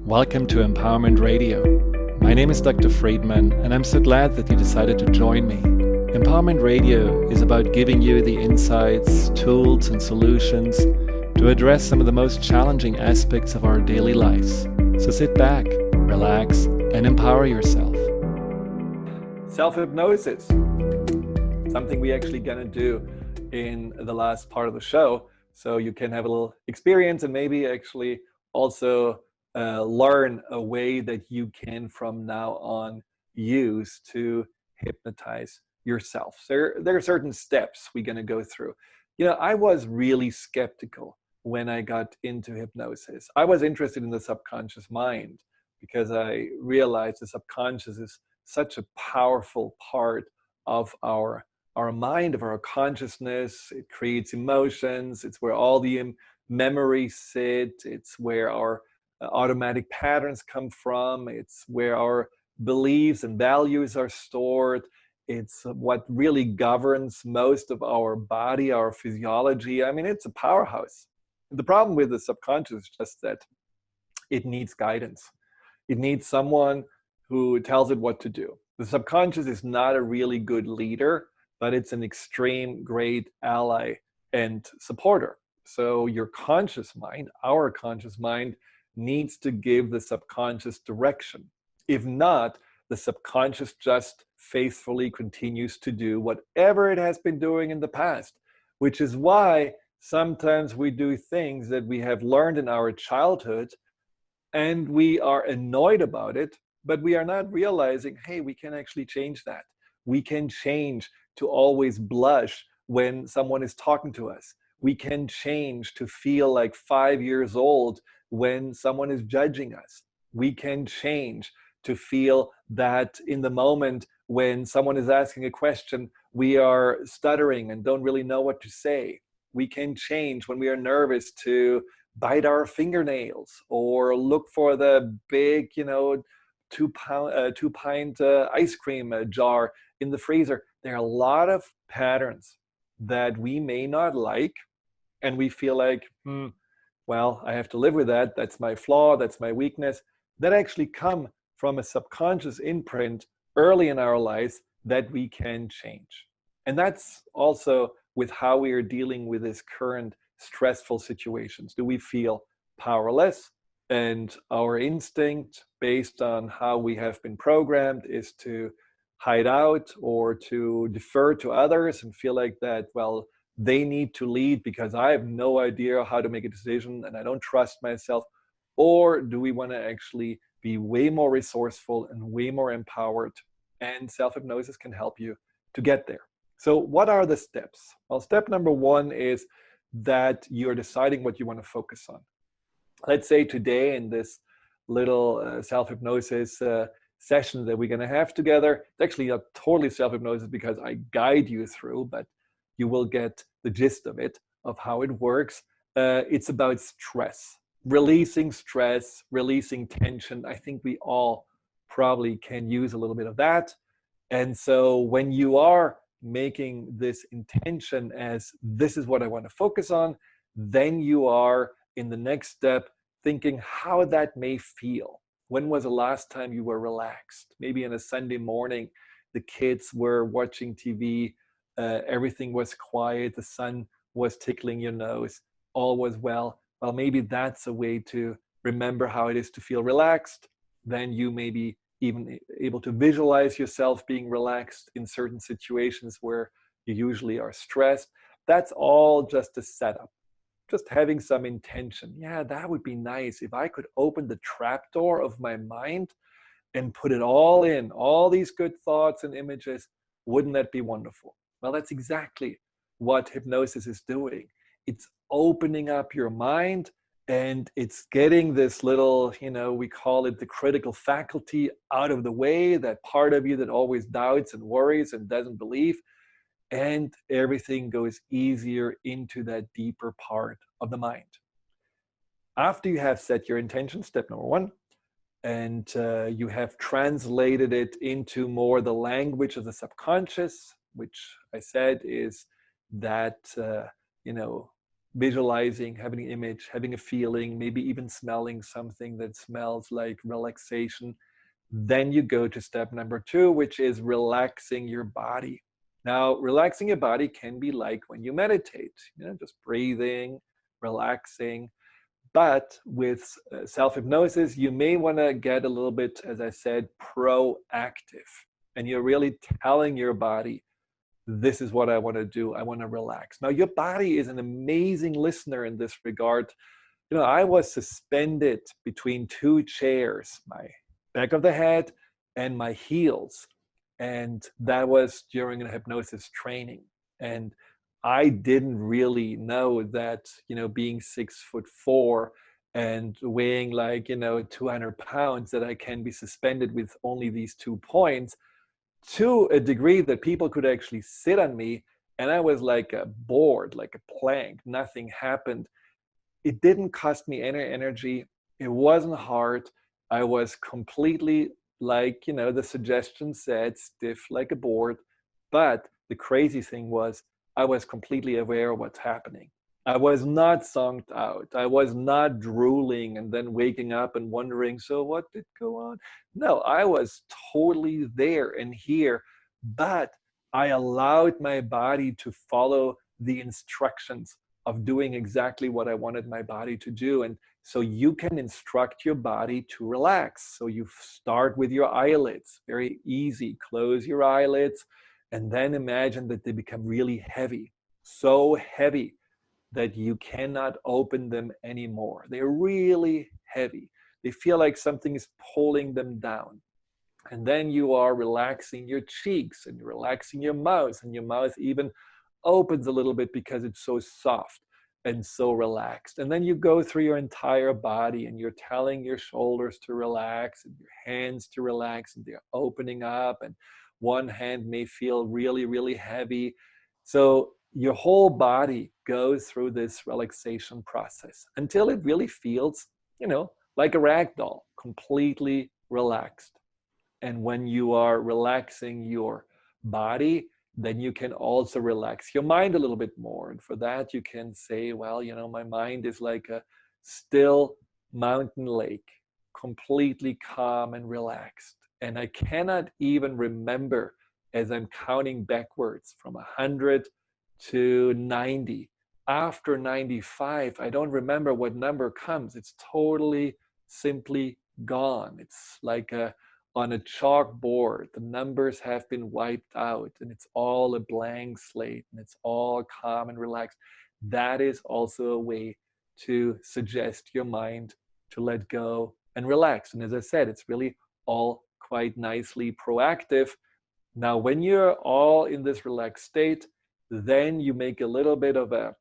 Welcome to Empowerment Radio. My name is Dr. Friedemann, and I'm so glad that you decided to join me. Empowerment Radio is about giving you the insights, tools, and solutions to address some of the most challenging aspects of our daily lives. So sit back, relax, and empower yourself. Self-hypnosis, something we actually gonna do in the last part of the show, so you can have a little experience and maybe actually also learn a way that you can from now on use to hypnotize yourself. So there are certain steps we're going to go through. You know, I was really skeptical when I got into hypnosis. I was interested in the subconscious mind because I realized the subconscious is such a powerful part of our mind, of our consciousness. It creates emotions. It's where all the memories sit. It's where our automatic patterns come from. It's where our beliefs and values are stored. It's what really governs most of our body, our physiology. I mean, it's a powerhouse. The problem with the subconscious is just that it needs guidance. It needs someone who tells it what to do. The subconscious is not a really good leader, but it's an extreme great ally and supporter. So your conscious mind, our conscious mind, needs to give the subconscious direction. If not, the subconscious just faithfully continues to do whatever it has been doing in the past, which is why sometimes we do things that we have learned in our childhood and we are annoyed about it, but we are not realizing, hey, we can actually change that. We can change to always blush when someone is talking to us. We can change to feel like 5 years old when someone is judging us. We can change to feel that in the moment when someone is asking a question, we are stuttering and don't really know what to say. We can change when we are nervous to bite our fingernails or look for the big, two pint ice cream jar in the freezer. There are a lot of patterns that we may not like, and we feel like, well, I have to live with that. That's my flaw. That's my weakness. That actually come from a subconscious imprint early in our lives that we can change. And that's also with how we are dealing with this current stressful situations. Do we feel powerless? And our instinct, based on how we have been programmed, is to hide out or to defer to others and feel like that, well, they need to lead because I have no idea how to make a decision and I don't trust myself? Or do we want to actually be way more resourceful and way more empowered? And self-hypnosis can help you to get there. So what are the steps? Well, step number one is that you're deciding what you want to focus on. Let's say today in this little self-hypnosis session that we're going to have together, it's actually not totally self-hypnosis because I guide you through, but you will get the gist of it, of how it works. It's about stress, releasing tension. I think we all probably can use a little bit of that. And so when you are making this intention as this is what I want to focus on, then you are in the next step thinking how that may feel. When was the last time you were relaxed? Maybe on a Sunday morning, the kids were watching TV, everything was quiet, the sun was tickling your nose, all was well. Well, maybe that's a way to remember how it is to feel relaxed. Then you may be even able to visualize yourself being relaxed in certain situations where you usually are stressed. That's all just a setup. Just having some intention. Yeah, that would be nice if I could open the trapdoor of my mind and put it all in, all these good thoughts and images. Wouldn't that be wonderful? Well, that's exactly what hypnosis is doing. It's opening up your mind and it's getting this little, we call it the critical faculty out of the way, that part of you that always doubts and worries and doesn't believe. And everything goes easier into that deeper part of the mind. After you have set your intention, step number one, and you have translated it into more the language of the subconscious, which I said is that, visualizing, having an image, having a feeling, maybe even smelling something that smells like relaxation. Then you go to step number 2, which is relaxing your body. Now, relaxing your body can be like when you meditate, just breathing, relaxing. But with self-hypnosis, you may want to get a little bit, as I said, proactive. And you're really telling your body, this is what I want to do. I want to relax. Now, your body is an amazing listener in this regard. I was suspended between 2 chairs, my back of the head and my heels. And that was during a hypnosis training. And I didn't really know that, being 6'4" and weighing like, 200 pounds, that I can be suspended with only these 2 points to a degree that people could actually sit on me. And I was like a board, like a plank. Nothing happened. It didn't cost me any energy. It wasn't hard. I was completely, like, the suggestion said, stiff like a board. But the crazy thing was, I was completely aware of what's happening. I was not zonked out. I was not drooling and then waking up and wondering, so what did go on? No, I was totally there and here, but I allowed my body to follow the instructions of doing exactly what I wanted my body to do. And so you can instruct your body to relax. So you start with your eyelids, very easy. Close your eyelids and then imagine that they become really heavy, so heavy that you cannot open them anymore. They're really heavy. They feel like something is pulling them down. And then you are relaxing your cheeks and you're relaxing your mouth, and your mouth even opens a little bit because it's so soft and so relaxed. And then you go through your entire body and you're telling your shoulders to relax and your hands to relax, and they're opening up, and one hand may feel really, really heavy. So your whole body goes through this relaxation process until it really feels, like a rag doll, completely relaxed. And when you are relaxing your body, then you can also relax your mind a little bit more. And for that, you can say, well, my mind is like a still mountain lake, completely calm and relaxed. And I cannot even remember, as I'm counting backwards from 100 to 90. After 95, I don't remember what number comes. It's totally simply gone. It's like on a chalkboard. The numbers have been wiped out and it's all a blank slate and it's all calm and relaxed. That is also a way to suggest your mind to let go and relax. And as I said, it's really all quite nicely proactive. Now, when you're all in this relaxed state, then you make a little bit of a,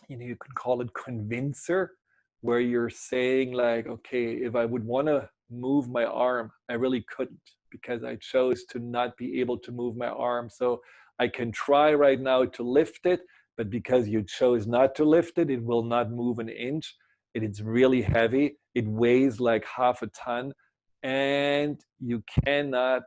you can call it convincer, where you're saying like, okay, if I would want to move my arm, I really couldn't, because I chose to not be able to move my arm. So I can try right now to lift it, but because you chose not to lift it, it will not move an inch. It is really heavy. It weighs like half a ton, and you cannot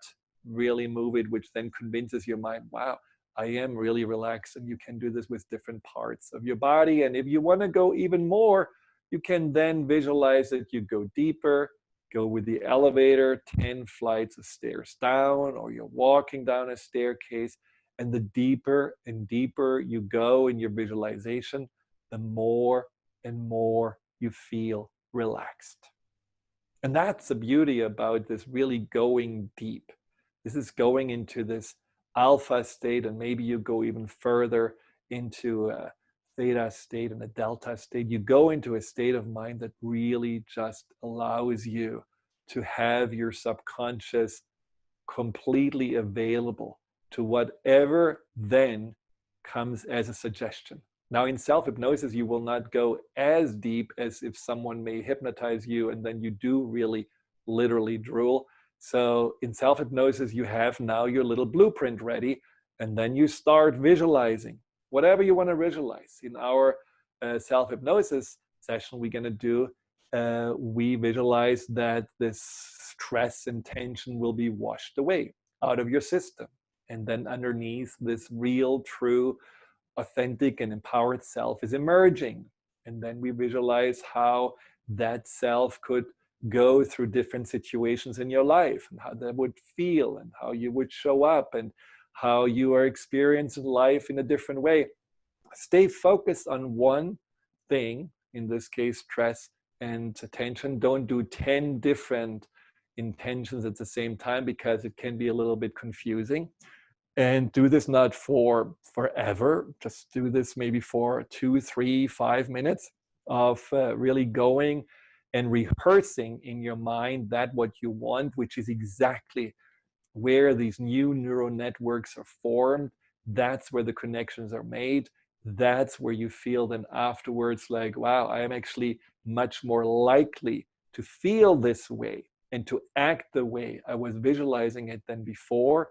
really move it, which then convinces your mind, wow, I am really relaxed. And you can do this with different parts of your body. And if you want to go even more, you can then visualize that you go deeper, go with the elevator 10 flights of stairs down, or you're walking down a staircase. And the deeper and deeper you go in your visualization, the more and more you feel relaxed. And that's the beauty about this really going deep. This is going into this alpha state, and maybe you go even further into a theta state and a delta state. You go into a state of mind that really just allows you to have your subconscious completely available to whatever then comes as a suggestion. Now, in self-hypnosis, you will not go as deep as if someone may hypnotize you and then you do really literally drool. So in self-hypnosis, you have now your little blueprint ready, and then you start visualizing whatever you want to visualize. In our self-hypnosis session we're going to do, we visualize that this stress and tension will be washed away out of your system. And then underneath, this real, true, authentic and empowered self is emerging. And then we visualize how that self could go through different situations in your life and how that would feel and how you would show up and how you are experiencing life in a different way. Stay focused on one thing, in this case, stress and attention. Don't do 10 different intentions at the same time because it can be a little bit confusing. And do this not for forever. Just do this maybe for 2, 3, 5 minutes of really going and rehearsing in your mind that what you want, which is exactly where these new neural networks are formed. That's where the connections are made. That's where you feel then afterwards like, wow, I am actually much more likely to feel this way and to act the way I was visualizing it than before.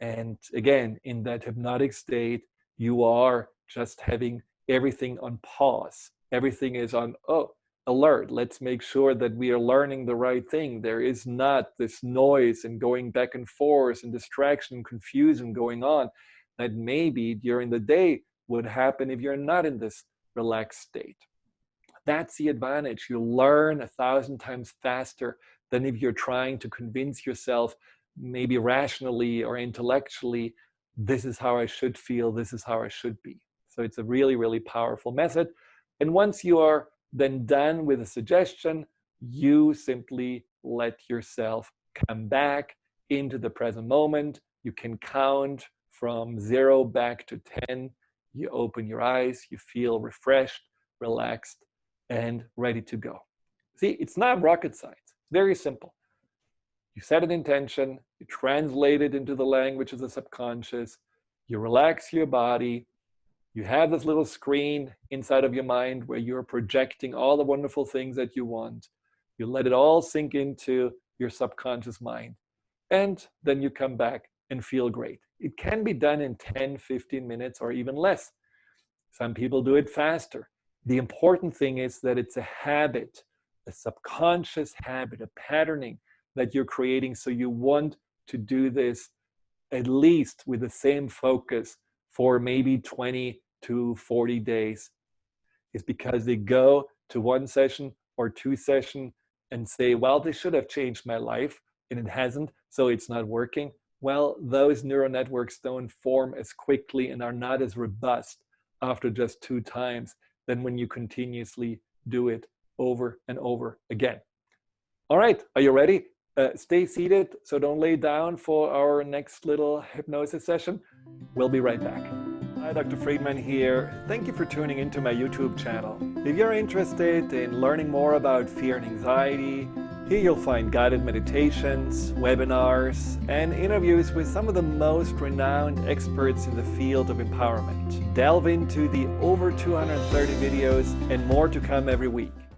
And again, in that hypnotic state, you are just having everything on pause. Everything is on, alert. Let's make sure that we are learning the right thing. There is not this noise and going back and forth and distraction and confusion going on that maybe during the day would happen if you're not in this relaxed state. That's the advantage. You learn 1,000 times faster than if you're trying to convince yourself, maybe rationally or intellectually, this is how I should feel, this is how I should be. So it's a really, really powerful method. And once you are then done with a suggestion, you simply let yourself come back into the present moment. You can count from 0 back to 10. You open your eyes, you feel refreshed, relaxed, and ready to go. See, it's not rocket science. It's very simple. You set an intention, you translate it into the language of the subconscious, you relax your body, you have this little screen inside of your mind where you're projecting all the wonderful things that you want. You let it all sink into your subconscious mind. And then you come back and feel great. It can be done in 10, 15 minutes or even less. Some people do it faster. The important thing is that it's a habit, a subconscious habit, a patterning that you're creating. So you want to do this at least with the same focus for maybe 20 to 40 days. It's because they go to 1 session or 2 sessions and say, well, this should have changed my life, and it hasn't, so it's not working. Well, those neural networks don't form as quickly and are not as robust after just 2 times than when you continuously do it over and over again. All right, are you ready? Stay seated, so don't lay down for our next little hypnosis session. We'll be right back. Hi, Dr. Friedemann here. Thank you for tuning into my YouTube channel. If you're interested in learning more about fear and anxiety, here you'll find guided meditations, webinars, and interviews with some of the most renowned experts in the field of empowerment. Delve into the over 230 videos and more to come every week.